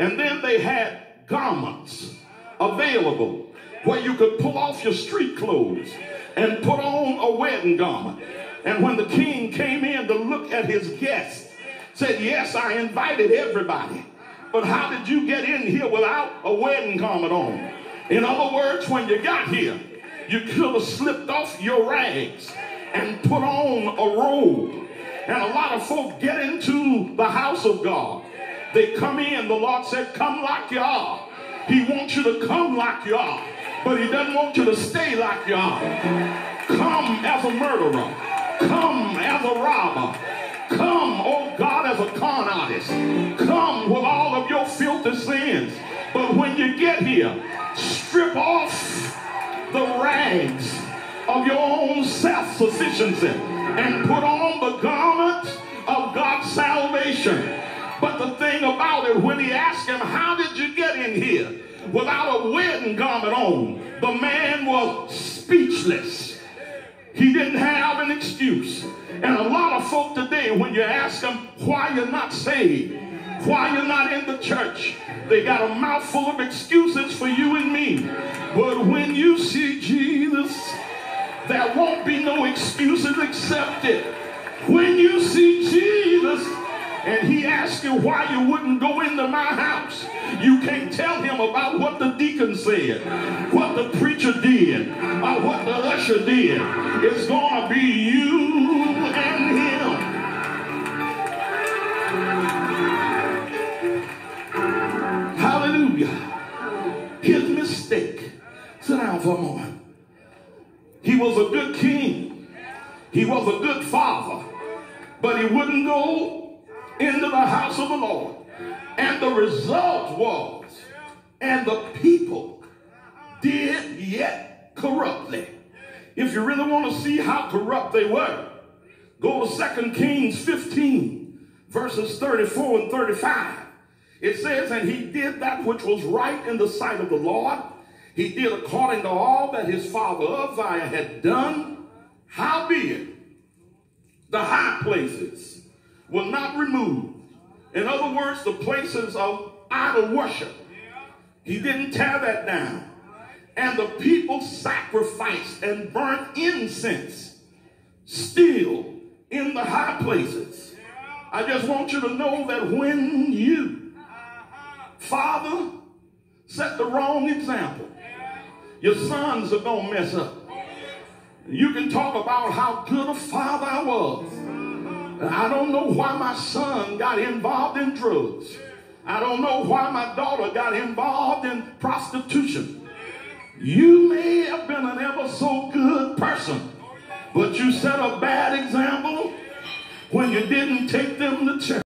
And then they had garments available where you could pull off your street clothes and put on a wedding garment. And when the king came in to look at his guests, said, yes, I invited everybody, but how did you get in here without a wedding garment on? In other words, when you got here, you could have slipped off your rags and put on a robe. And a lot of folk get into the house of God. They come in, the Lord said, come like you are. He wants you to come like you are, but he doesn't want you to stay like you are. Come as a murderer. Come as a robber. Come, oh God, as a con artist. Come with all of your filthy sins. But when you get here, strip off the rags of your own self-sufficiency and put on the garment of God's salvation. But the thing about it, when he asked him, how did you get in here without a wedding garment on? The man was speechless. He didn't have an excuse. And a lot of folk today, when you ask them why you're not saved, why you're not in the church, they got a mouthful of excuses for you and me. But when you see Jesus, there won't be no excuses accepted. When you see Jesus and he asks you why you wouldn't go into my house, you can't tell him about what the deacon said, what the preacher did, or what the usher did. It's going to be you and him. Hallelujah. His mistake. Sit down for a moment. He was a good king. He was a good father. But he wouldn't go into the house of the Lord. And the result was, and the people did yet corruptly. If you really want to see how corrupt they were, go to 2 Kings 15, verses 34 and 35. It says, and he did that which was right in the sight of the Lord. He did according to all that his father Uzziah had done. Howbeit, the high places were not removed. In other words, the places of idol worship. He didn't tear that down. And the people sacrificed and burnt incense still in the high places. I just want you to know that when you, father, set the wrong example, your sons are going to mess up. You can talk about how good a father I was. I don't know why my son got involved in drugs. I don't know why my daughter got involved in prostitution. You may have been an ever so good person, but you set a bad example when you didn't take them to church.